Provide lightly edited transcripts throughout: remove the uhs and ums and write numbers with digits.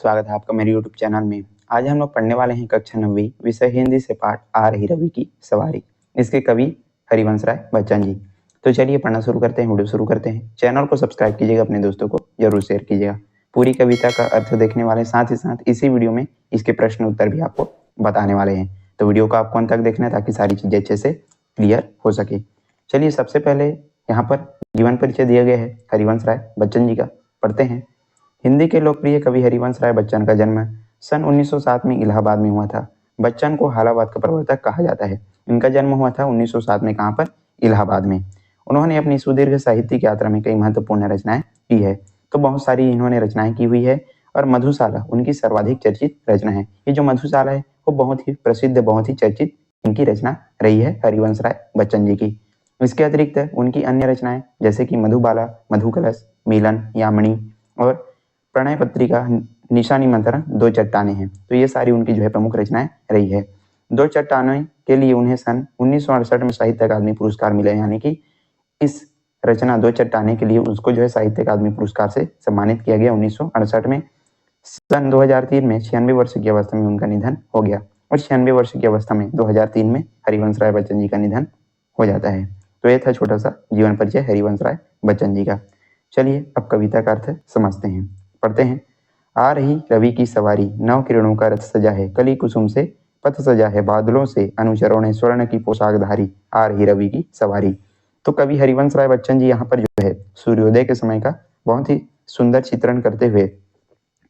स्वागत है आपका मेरे YouTube चैनल में। आज हम लोग पढ़ने वाले हैं कक्षा 9वीं विषय हिंदी से पाठ आ रही रवि की सवारी। इसके कवि हरिवंश राय बच्चन जी। तो चलिए पढ़ना शुरू करते हैं, वीडियो शुरू करते हैं। चैनल को सब्सक्राइब कीजिएगा, अपने दोस्तों को जरूर शेयर कीजिएगा। पूरी कविता का अर्थ देखने वाले साथ ही साथ इसी वीडियो में इसके प्रश्न उत्तर भी आपको बताने वाले हैं। तो वीडियो को आपको अंत तक देखना है ताकि सारी चीजें अच्छे से क्लियर हो सके। चलिए सबसे पहले यहाँ पर जीवन परिचय दिया गया है हरिवंश राय बच्चन जी का, पढ़ते हैं। हिंदी के लोकप्रिय कवि हरिवंश राय बच्चन का जन्म सन 1907 में इलाहाबाद में हुआ था। बच्चन को हालाबाद का प्रवर्तक कहा जाता है। इनका जन्म हुआ था 1907 में, कहाँ पर? इलाहाबाद में। उन्होंने अपनी सुदीर्घ साहित्यिक यात्रा में कई महत्वपूर्ण रचनाएं की है। तो बहुत सारी इन्होंने रचनाएं की हुई है और मधुशाला उनकी सर्वाधिक चर्चित रचना है। ये जो मधुशाला है वो बहुत ही प्रसिद्ध, बहुत ही चर्चित इनकी रचना रही है हरिवंश राय बच्चन जी की। इसके अतिरिक्त उनकी अन्य रचनाएं जैसे कि मधुबाला, मधुकलश, मिलन, यामिनी और प्रणय पत्रिका, निशानी मंथन, दो चट्टानें हैं। तो ये सारी उनकी जो है प्रमुख रचनाएं रही है। दो चट्टानें के लिए उन्हें सन 1968 में साहित्य अकादमी पुरस्कार मिले, यानी कि इस रचना दो चट्टानें के लिए उसको जो है साहित्य अकादमी पुरस्कार से सम्मानित किया गया 1968 में। सन 2003 में 96 वर्ष की अवस्था में उनका निधन हो गया और 96 वर्ष की अवस्था में 2003 में हरिवंश राय बच्चन जी का निधन हो जाता है। तो ये था छोटा सा जीवन परिचय हरिवंश राय बच्चन जी का। चलिए अब कविता का अर्थ समझते हैं, पढ़ते हैं। आ रही रवि की सवारी, नव किरणों का रथ सजा है, कली कुसुम से पथ सजा है, बादलों से अनुचरों ने स्वर्ण की पोशाक धारी, आ रही रवि की सवारी। तो कवि हरिवंश राय बच्चन जी यहाँ पर जो है सूर्योदय के समय का बहुत ही सुंदर चित्रण करते हुए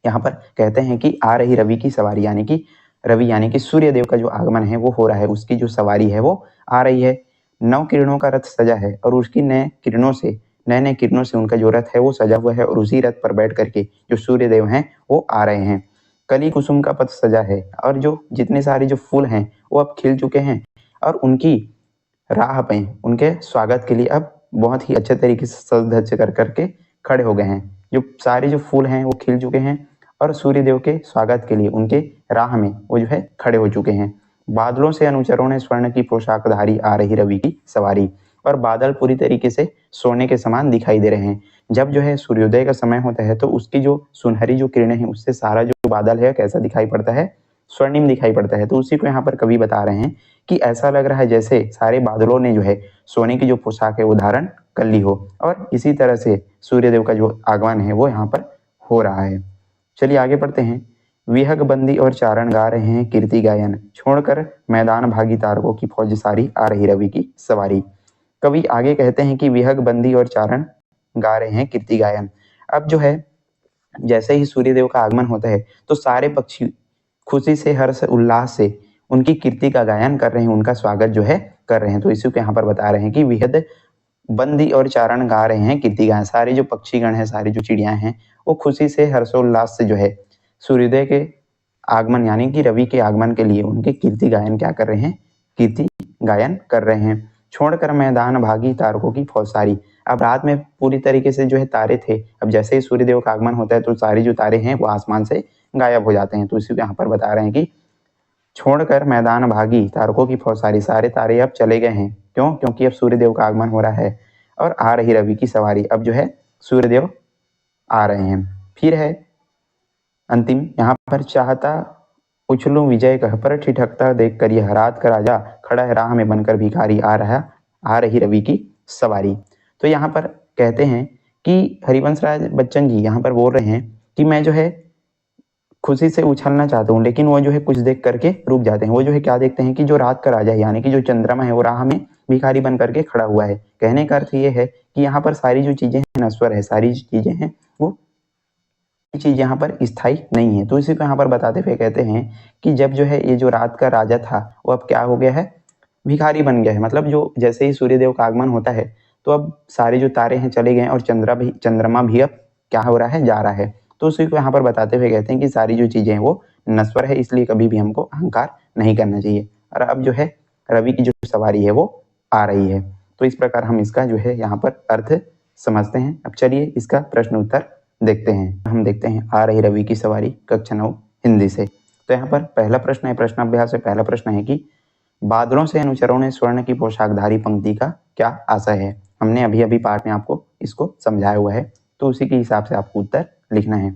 यहाँ पर कहते हैं कि आ रही रवि की सवारी, यानी कि रवि यानी कि सूर्य देव का जो आगमन है वो हो रहा है, उसकी जो सवारी है वो आ रही है। नव किरणों का रथ सजा है और उसकी नए नए किरणों से उनका जो रथ है वो सजा हुआ है और उसी रथ पर बैठ करके जो सूर्य देव हैं वो आ रहे हैं। कली कुसुम का पथ सजा है और जो जितने सारे जो फूल हैं वो अब खिल चुके हैं और उनकी राह पे उनके स्वागत के लिए अब बहुत ही अच्छे तरीके से सज धज कर करके खड़े हो गए हैं। जो सारे जो फूल हैं वो खिल चुके हैं और सूर्य देव के स्वागत के लिए उनके राह में वो जो है खड़े हो चुके हैं। बादलों से अनुचरों ने स्वर्ण की पोशाक धारी, आ रही रवि की सवारी। और बादल पूरी तरीके से सोने के समान दिखाई दे रहे हैं। जब जो है सूर्योदय का समय होता है तो उसकी जो सुनहरी जो किरणें हैं उससे सारा जो बादल है कैसा दिखाई पड़ता है? स्वर्णिम दिखाई पड़ता है। तो उसी को यहाँ पर कवि बता रहे हैं कि ऐसा लग रहा है जैसे सारे बादलों ने जो है सोने की जो पोशाक है वो धारण कर ली हो और इसी तरह से सूर्यदेव का जो आगमन है वो यहाँ पर हो रहा है। चलिए आगे पढ़ते हैं। विहग बंदी और चारण गा रहे हैं कीर्ति गायन, छोड़कर मैदान भागी तारकों की फौज सारी, आ रही रवि की सवारी। कवि आगे कहते हैं कि विहग बंदी और चारण गा रहे हैं कीर्ति गायन। अब जो है जैसे ही सूर्यदेव का आगमन होता है तो सारे पक्षी खुशी से, हर्ष उल्लास से उनकी कीर्ति का गायन कर रहे हैं, उनका स्वागत जो है कर रहे हैं। तो इसी को यहाँ पर बता रहे हैं कि विहग बंदी और चारण गा रहे हैं कीर्ति गायन। सारे जो पक्षीगण हैं, सारी जो चिड़िया हैं वो खुशी से, हर्षोल्लास से जो है सूर्योदय के आगमन यानी कि रवि के आगमन के लिए उनके कीर्ति गायन क्या कर रहे हैं? कीर्ति गायन कर रहे हैं। छोड़कर मैदान भागी तारकों की फौज सारी। अब रात में पूरी तरीके से जो है तारे थे, अब जैसे ही सूर्यदेव का आगमन होता है तो सारे जो तारे हैं वो आसमान से गायब हो जाते हैं। तो इसी को यहाँ पर बता रहे हैं कि छोड़कर मैदान भागी तारकों की फौज सारी, सारे तारे अब चले गए हैं। क्यों? क्योंकि अब सूर्यदेव का आगमन हो रहा है और आ रही रवि की सवारी। अब जो है सूर्यदेव आ रहे हैं। फिर है अंतिम यहाँ पर, चाहता उछलूं विजय कह पर ठिठकता देख कर यह रात का राजा, खड़ा है राह में बनकर भिखारी, आ रही रवि की सवारी। तो यहाँ पर कहते हैं कि हरिवंश राय बच्चन जी यहाँ पर बोल रहे हैं कि मैं जो है खुशी से उछलना चाहता हूँ, लेकिन वो जो है कुछ देख करके रुक जाते हैं। वो जो है क्या देखते हैं कि जो रात का राजा है यानी कि जो चंद्रमा है वो राह में भिखारी बन करके खड़ा हुआ है। कहने का अर्थ ये है कि यहाँ पर सारी जो चीजें हैं नश्वर है, सारी चीजें हैं वो चीज यहाँ पर स्थायी नहीं है। तो इसी को यहाँ पर बताते हुए कहते हैं कि जब जो है ये जो रात का राजा था वो अब क्या हो गया है? भिखारी बन गया है। मतलब जो जैसे ही सूर्यदेव का आगमन होता है तो अब सारे जो तारे हैं चले गए और चंद्रमा भी अब क्या हो रहा है? जा रहा है। तो उसी को यहाँ पर बताते हुए कहते हैं कि सारी जो चीजें हैं वो नश्वर है, इसलिए कभी भी हमको अहंकार नहीं करना चाहिए। और अब जो है रवि की जो सवारी है वो आ रही है। तो इस प्रकार हम इसका जो है यहाँ पर अर्थ समझते हैं। अब चलिए इसका प्रश्न उत्तर देखते हैं। हम देखते हैं आ रही रवि की सवारी कक्षा 9 हिंदी से। तो यहाँ पर पहला प्रश्न है, प्रश्न अभ्यास में पहला प्रश्न है कि बादलों से अनुचरों ने स्वर्ण की पोशाकधारी पंक्ति का क्या आशय है? हमने अभी पाठ में आपको इसको समझाया हुआ है, तो उसी के हिसाब से आपको उत्तर लिखना है।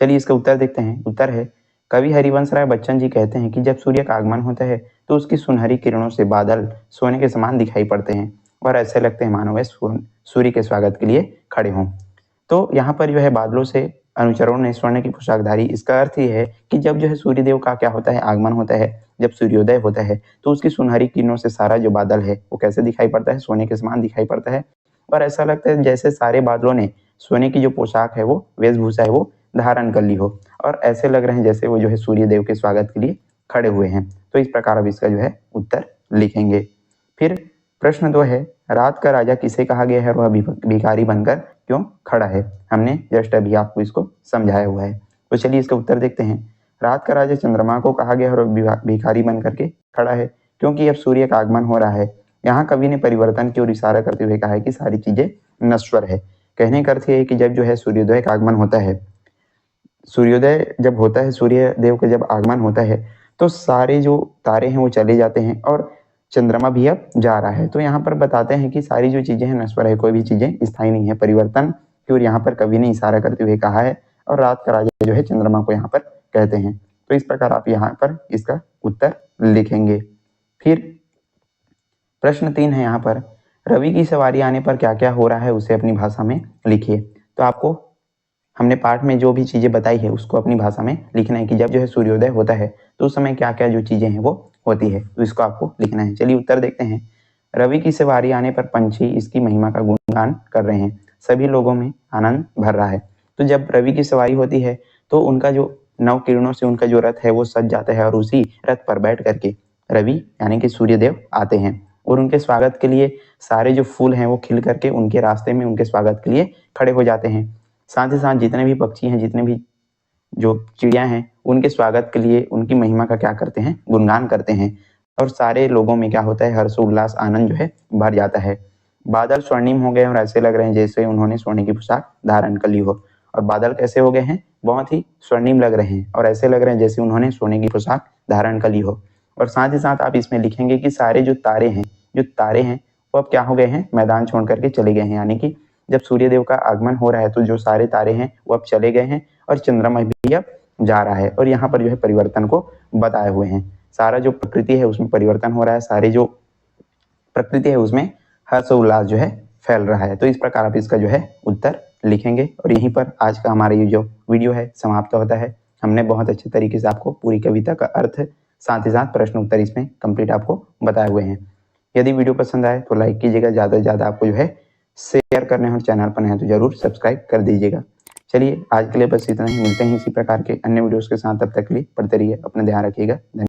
चलिए इसका उत्तर देखते हैं। उत्तर है, कवि हरिवंश राय बच्चन जी कहते हैं कि जब सूर्य का आगमन होता है तो उसकी सुनहरी किरणों से बादल सोने के समान दिखाई पड़ते हैं और ऐसे लगते हैं मानो वह सूर्य के स्वागत के लिए खड़े हों। तो यहाँ पर जो है बादलों से अनुचरों ने स्वर्ण की पोशाकधारी, इसका अर्थ ये है कि जब जो है सूर्यदेव का क्या होता है, आगमन होता है, जब सूर्योदय होता है तो उसकी सुनहरी किरणों से सारा जो बादल है वो कैसे दिखाई पड़ता है, सोने के समान दिखाई पड़ता है और ऐसा लगता है जैसे सारे बादलों ने सोने की जो पोशाक है, वो वेशभूषा है, वो धारण कर ली हो और ऐसे लग रहे हैं जैसे वो जो है सूर्यदेव के स्वागत के लिए खड़े हुए हैं। तो इस प्रकार अब इसका जो है उत्तर लिखेंगे। फिर प्रश्न 2 है, रात का राजा किसे कहा गया है और वह भिखारी बनकर क्यों खड़ा है? हमने जस्ट अभी आपको इसको समझाया हुआ है। तो चलिए इसका उत्तर देखते हैं। रात का राजा चंद्रमा को कहा गया और भिखारी बन करके खड़ा है क्योंकि अब सूर्य का आगमन हो रहा है। यहाँ कवि ने परिवर्तन की ओर इशारा करते हुए कहा है कि सारी चीजें नश्वर है। कहने का अर्थ है कि जब जो है सूर्योदय का आगमन होता है, सूर्योदय जब होता है, सूर्य देव का जब आगमन होता है तो सारे जो तारे हैं वो चले जाते हैं और चंद्रमा भी अब जा रहा है। तो यहाँ पर बताते हैं कि सारी जो चीजें हैं नश्वर है, कोई भी चीजें स्थायी नहीं है, परिवर्तन की ओर यहाँ पर कवि ने इशारा करते हुए कहा है और रात का राजा जो है चंद्रमा को यहाँ पर कहते हैं। तो इस प्रकार आप यहाँ पर इसका उत्तर लिखेंगे। फिर प्रश्न 3 है यहाँ पर, रवि की सवारी आने पर क्या क्या हो रहा है उसे अपनी भाषा में लिखिए। तो आपको हमने पाठ में जो भी चीजें बताई है उसको अपनी भाषा में लिखना है कि जब जो है सूर्योदय होता है तो उस समय क्या क्या जो चीजें हैं वो होती है, तो इसको आपको लिखना है। चलिए उत्तर देखते हैं। रवि की सवारी आने पर पंछी इसकी महिमा का गुणगान कर रहे हैं, सभी लोगों में आनंद भर रहा है। तो जब रवि की सवारी होती है तो उनका जो नव किरणों से उनका जो रथ है वो सज जाता है और उसी रथ पर बैठ करके रवि यानी कि सूर्यदेव आते हैं और उनके स्वागत के लिए सारे जो फूल हैं वो खिल करके उनके रास्ते में उनके स्वागत के लिए खड़े हो जाते हैं। साथ ही साथ जितने भी पक्षी हैं, जितने भी जो चिड़िया हैं, उनके स्वागत के लिए उनकी महिमा का क्या करते हैं, गुणगान करते हैं और सारे लोगों में क्या होता है, हर्षोल्लास आनंद जो है भर जाता है। बादल स्वर्णिम हो गए और ऐसे लग रहे हैं जैसे उन्होंने सोने की पोशाक धारण कर ली हो। और बादल कैसे हो गए हैं, बहुत ही स्वर्णिम लग रहे हैं और ऐसे लग रहे हैं जैसे उन्होंने सोने की पोशाक धारण कर ली हो। और साथ ही साथ आप इसमें लिखेंगे कि सारे जो तारे हैं वो अब क्या हो गए हैं, मैदान छोड़ करके चले गए हैं। यानी कि जब सूर्यदेव का आगमन हो रहा है तो जो सारे तारे हैं वो अब चले गए हैं और चंद्रमा भी अब जा रहा है और यहाँ पर जो है परिवर्तन को बताए हुए हैं। सारा जो प्रकृति है उसमें परिवर्तन हो रहा है, सारी जो प्रकृति है उसमें हर्ष उल्लास जो है फैल रहा है। तो इस प्रकार आप इसका जो है उत्तर लिखेंगे और यहीं पर आज का हमारा ये जो वीडियो है समाप्त होता है। हमने बहुत अच्छे तरीके से आपको पूरी कविता का अर्थ, साथ ही साथ प्रश्न उत्तर इसमें कंप्लीट आपको बताए हुए हैं। यदि वीडियो पसंद आए तो लाइक कीजिएगा, ज़्यादा से ज़्यादा आपको जो है शेयर करने और चैनल पर नए तो जरूर सब्सक्राइब कर दीजिएगा। चलिए आज के लिए बस इतना ही, मिलते हैं इसी प्रकार के अन्य वीडियोस के साथ। तब तक के लिए पढ़ते रहिए, अपना ध्यान रखिएगा। धन्यवाद।